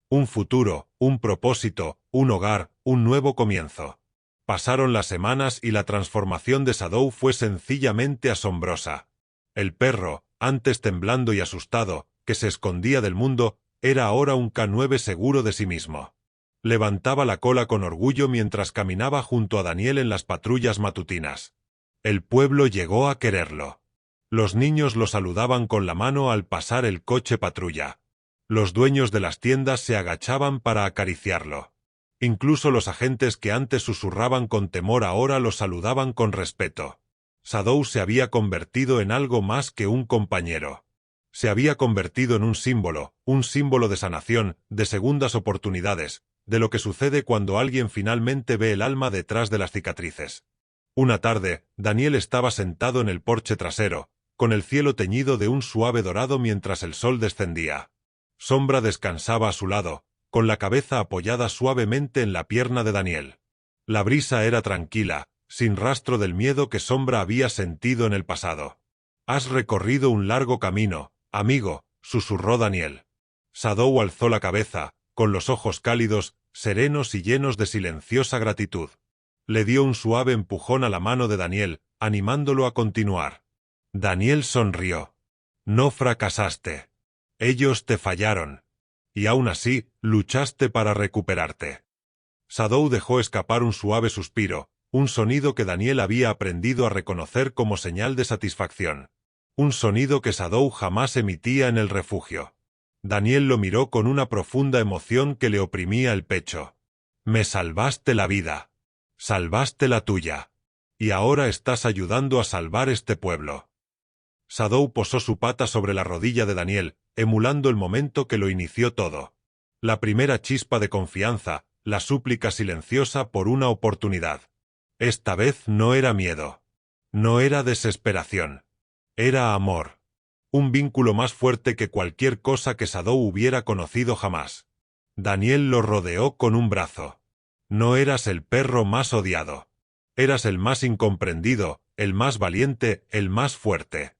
Speaker 1: Un futuro, un propósito, un hogar, un nuevo comienzo. Pasaron las semanas y la transformación de Shadow fue sencillamente asombrosa. El perro, antes temblando y asustado, que se escondía del mundo, era ahora un K9 seguro de sí mismo. Levantaba la cola con orgullo mientras caminaba junto a Daniel en las patrullas matutinas. El pueblo llegó a quererlo. Los niños lo saludaban con la mano al pasar el coche patrulla. Los dueños de las tiendas se agachaban para acariciarlo. Incluso los agentes que antes susurraban con temor ahora lo saludaban con respeto. Shadow se había convertido en algo más que un compañero. Se había convertido en un símbolo de sanación, de segundas oportunidades, de lo que sucede cuando alguien finalmente ve el alma detrás de las cicatrices. Una tarde, Daniel estaba sentado en el porche trasero, con el cielo teñido de un suave dorado mientras el sol descendía. Sombra descansaba a su lado, con la cabeza apoyada suavemente en la pierna de Daniel. La brisa era tranquila, sin rastro del miedo que Sombra había sentido en el pasado. «Has recorrido un largo camino, amigo», susurró Daniel. Shadow alzó la cabeza, con los ojos cálidos, serenos y llenos de silenciosa gratitud. Le dio un suave empujón a la mano de Daniel, animándolo a continuar. Daniel sonrió. «No fracasaste. Ellos te fallaron. Y aún así, luchaste para recuperarte». Shadow dejó escapar un suave suspiro, un sonido que Daniel había aprendido a reconocer como señal de satisfacción. Un sonido que Shadow jamás emitía en el refugio. Daniel lo miró con una profunda emoción que le oprimía el pecho. «Me salvaste la vida. Salvaste la tuya. Y ahora estás ayudando a salvar este pueblo». Shadow posó su pata sobre la rodilla de Daniel, emulando el momento que lo inició todo. La primera chispa de confianza, la súplica silenciosa por una oportunidad. Esta vez no era miedo. No era desesperación. Era amor. Un vínculo más fuerte que cualquier cosa que Shadow hubiera conocido jamás. Daniel lo rodeó con un brazo. No eras el perro más odiado. Eras el más incomprendido, el más valiente, el más fuerte.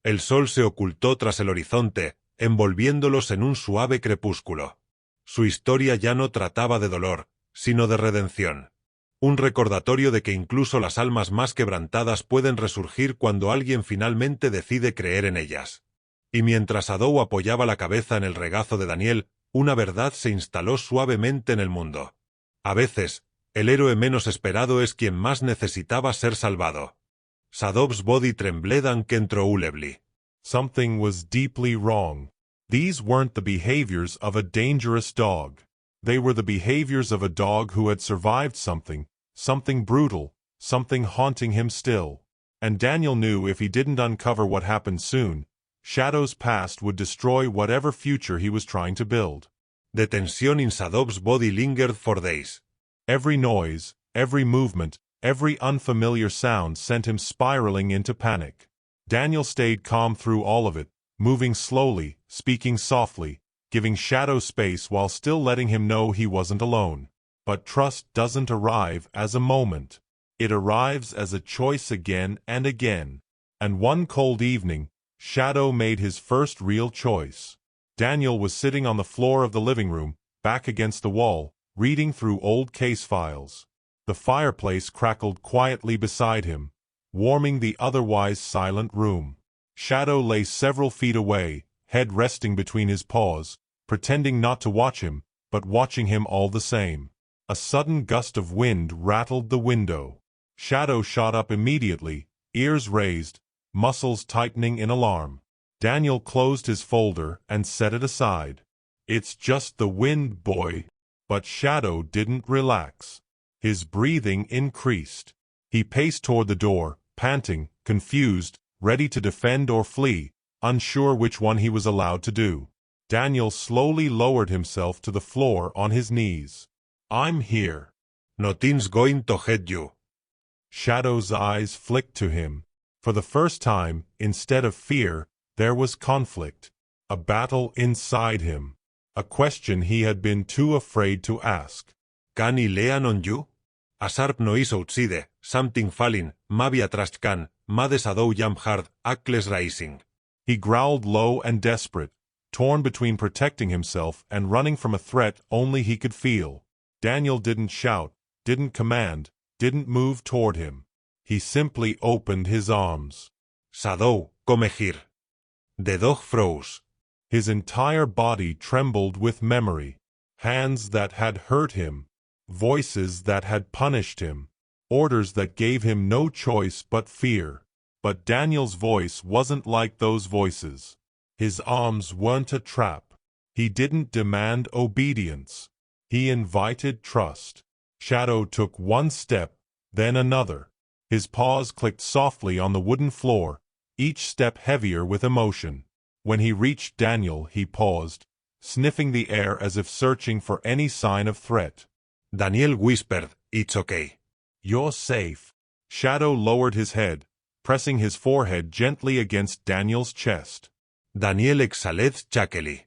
Speaker 1: El sol se ocultó tras el horizonte, envolviéndolos en un suave crepúsculo. Su historia ya no trataba de dolor, sino de redención. Un recordatorio de que incluso las almas más quebrantadas pueden resurgir cuando alguien finalmente decide creer en ellas. Y mientras Shadow apoyaba la cabeza en el regazo de Daniel, una verdad se instaló suavemente en el mundo. A veces, el héroe menos esperado es quien más necesitaba ser salvado. Shadow's body trembled uncontrollably.
Speaker 2: Something was deeply wrong. These weren't the behaviors of a dangerous dog. They were the behaviors of a dog who had survived something brutal, something haunting him still. And Daniel knew if he didn't uncover what happened soon, Shadow's past would destroy whatever future he was trying to build.
Speaker 1: The tension in Shadow's body lingered for days.
Speaker 2: Every noise, every movement, every unfamiliar sound sent him spiraling into panic. Daniel stayed calm through all of it, moving slowly, speaking softly, giving Shadow space while still letting him know he wasn't alone. But trust doesn't arrive as a moment. It arrives as a choice again and again. And one cold evening, Shadow made his first real choice. Daniel was sitting on the floor of the living room, back against the wall, reading through old case files. The fireplace crackled quietly beside him, warming the otherwise silent room. Shadow lay several feet away, head resting between his paws, pretending not to watch him, but watching him all the same. A sudden gust of wind rattled the window. Shadow shot up immediately, ears raised, muscles tightening in alarm. Daniel closed his folder and set it aside. "It's just the wind, boy." But Shadow didn't relax. His breathing increased. He paced toward the door, panting, confused, ready to defend or flee, unsure which one he was allowed to do. Daniel slowly lowered himself to the floor on his knees. "I'm here.
Speaker 1: Nothing's going to hurt you."
Speaker 2: Shadow's eyes flicked to him. For the first time, instead of fear, there was conflict. A battle inside him. A question he had been too afraid to ask.
Speaker 1: "Can I lean on you?" A sharp noise outside, something falling, maybe a trash can, made Shadow jump hard, ankles rising.
Speaker 2: He growled low and desperate, torn between protecting himself and running from a threat only he could feel. Daniel didn't shout, didn't command, didn't move toward him. He simply opened his arms.
Speaker 1: "Shadow, come here." The dog froze.
Speaker 2: His entire body trembled with memory. Hands that had hurt him. Voices that had punished him. Orders that gave him no choice but fear. But Daniel's voice wasn't like those voices. His arms weren't a trap. He didn't demand obedience. He invited trust. Shadow took one step, then another. His paws clicked softly on the wooden floor, each step heavier with emotion. When he reached Daniel, he paused, sniffing the air as if searching for any sign of threat.
Speaker 1: Daniel whispered, "It's okay."
Speaker 2: "You're safe." Shadow lowered his head, pressing his forehead gently against Daniel's chest.
Speaker 1: Daniel exhaled chuckily.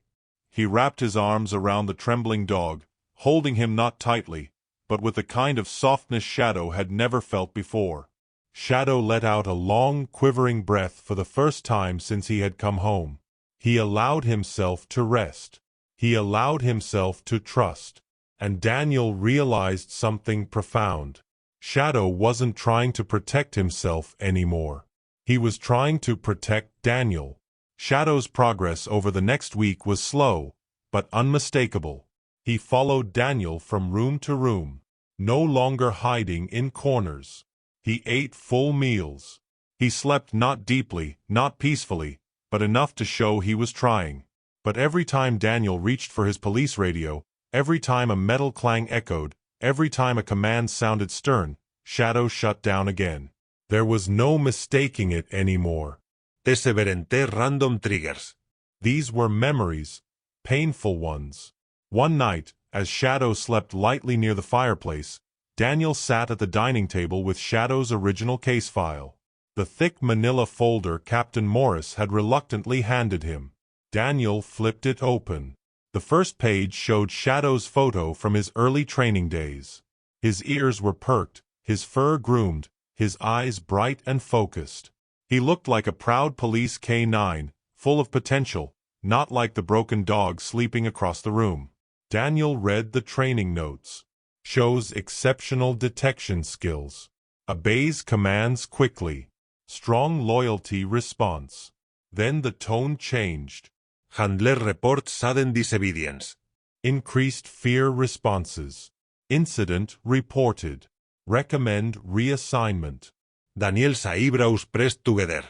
Speaker 2: He wrapped his arms around the trembling dog, holding him not tightly, but with the kind of softness Shadow had never felt before. Shadow let out a long, quivering breath for the first time since he had come home. He allowed himself to rest. He allowed himself to trust. And Daniel realized something profound. Shadow wasn't trying to protect himself anymore. He was trying to protect Daniel. Shadow's progress over the next week was slow, but unmistakable. He followed Daniel from room to room, no longer hiding in corners. He ate full meals. He slept not deeply, not peacefully, but enough to show he was trying. But every time Daniel reached for his police radio, every time a metal clang echoed, every time a command sounded stern, Shadow shut down again. There was no mistaking it anymore.
Speaker 1: Severente random triggers.
Speaker 2: These were memories, painful ones. One night, as Shadow slept lightly near the fireplace, Daniel sat at the dining table with Shadow's original case file. The thick manila folder Captain Morris had reluctantly handed him. Daniel flipped it open. The first page showed Shadow's photo from his early training days. His ears were perked, his fur groomed, his eyes bright and focused. He looked like a proud police K9, full of potential, not like the broken dog sleeping across the room. Daniel read the training notes. Shows exceptional detection skills. Obeys commands quickly. Strong loyalty response. Then the tone changed.
Speaker 1: Handler reports sudden disobedience.
Speaker 2: Increased fear responses. Incident reported. Recommend reassignment.
Speaker 1: Daniel's eyebrows pressed together.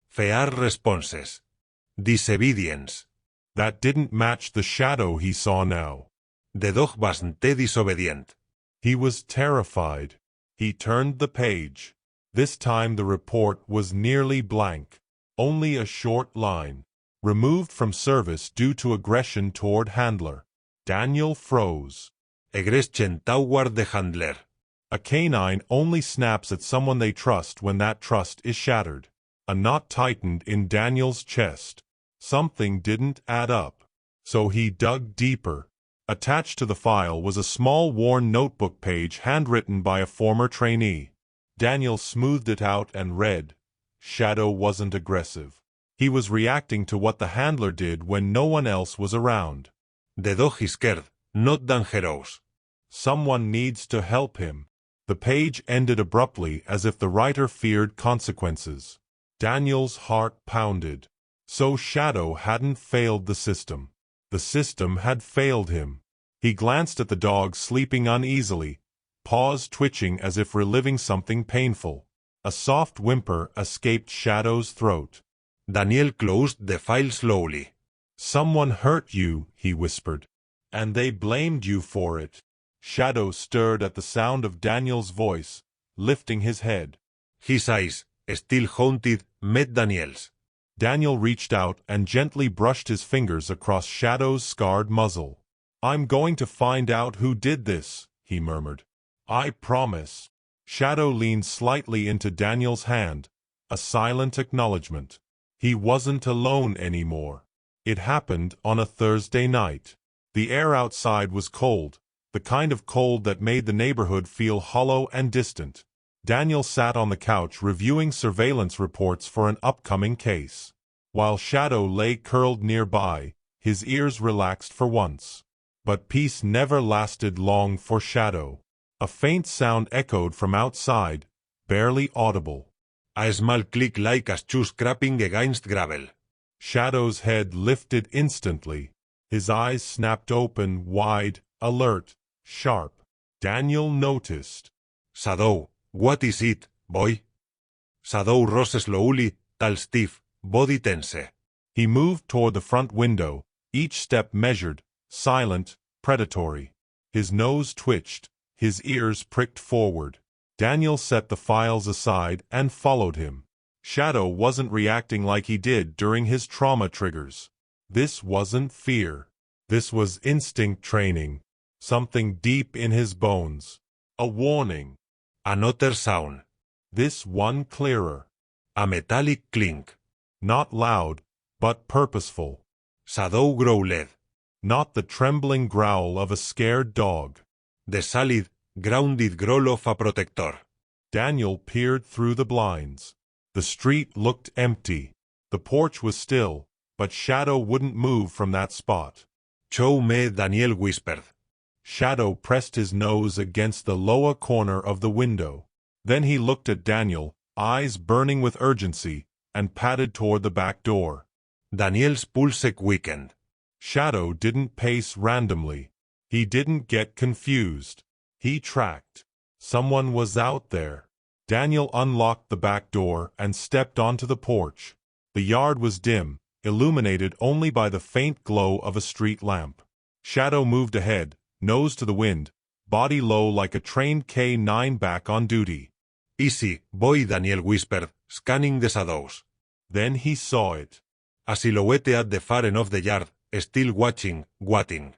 Speaker 1: Fear responses. Disobedience.
Speaker 2: That didn't match the Shadow he saw now.
Speaker 1: The dog wasn't disobedient.
Speaker 2: He was terrified. He turned the page. This time the report was nearly blank. Only a short line. Removed from service due to aggression toward handler. Daniel froze.
Speaker 1: Aggression toward the handler.
Speaker 2: A canine only snaps at someone they trust when that trust is shattered. A knot tightened in Daniel's chest. Something didn't add up. So he dug deeper. Attached to the file was a small worn notebook page handwritten by a former trainee. Daniel smoothed it out and read. Shadow wasn't aggressive. He was reacting to what the handler did when no one else was around.
Speaker 1: The dog is scared, not dangerous.
Speaker 2: Someone needs to help him. The page ended abruptly as if the writer feared consequences. Daniel's heart pounded. So Shadow hadn't failed the system. The system had failed him. He glanced at the dog sleeping uneasily, paws twitching as if reliving something painful. A soft whimper escaped Shadow's throat.
Speaker 1: Daniel closed the file slowly.
Speaker 2: Someone hurt you, he whispered. And they blamed you for it. Shadow stirred at the sound of Daniel's voice, lifting his head.
Speaker 1: His eyes, still haunted, met Daniel's.
Speaker 2: Daniel reached out and gently brushed his fingers across Shadow's scarred muzzle. I'm going to find out who did this, he murmured. I promise. Shadow leaned slightly into Daniel's hand, a silent acknowledgement. He wasn't alone anymore. It happened on a Thursday night. The air outside was cold, the kind of cold that made the neighborhood feel hollow and distant. Daniel sat on the couch reviewing surveillance reports for an upcoming case. While Shadow lay curled nearby, his ears relaxed for once. But peace never lasted long for Shadow. A faint sound echoed from outside, barely audible.
Speaker 1: A small click like a shoe scraping against gravel.
Speaker 2: Shadow's head lifted instantly. His eyes snapped open, wide, alert, sharp. Daniel noticed.
Speaker 1: Shadow, what is it, boy? Shadow rose slowly, tall stiff, body tense.
Speaker 2: He moved toward the front window, each step measured, silent, predatory. His nose twitched, his ears pricked forward. Daniel set the files aside and followed him. Shadow wasn't reacting like he did during his trauma triggers. This wasn't fear. This was instinct training. Something deep in his bones. A warning.
Speaker 1: Another sound.
Speaker 2: This one clearer.
Speaker 1: A metallic clink.
Speaker 2: Not loud, but purposeful.
Speaker 1: Shadow growled.
Speaker 2: Not the trembling growl of a scared dog.
Speaker 1: The solid, grounded growl of a protector.
Speaker 2: Daniel peered through the blinds. The street looked empty. The porch was still, but Shadow wouldn't move from that spot.
Speaker 1: Show me, Daniel whispered.
Speaker 2: Shadow pressed his nose against the lower corner of the window. Then he looked at Daniel, eyes burning with urgency, and padded toward the back door.
Speaker 1: Daniel's pulse quickened.
Speaker 2: Shadow didn't pace randomly. He didn't get confused. He tracked. Someone was out there. Daniel unlocked the back door and stepped onto the porch. The yard was dim, illuminated only by the faint glow of a street lamp. Shadow moved ahead, nose to the wind, body low like a trained K-9 back on duty.
Speaker 1: Easy, boy, Daniel whispered, scanning the shadows.
Speaker 2: Then he saw it.
Speaker 1: A silhouette at the far end of the yard, still watching, waiting.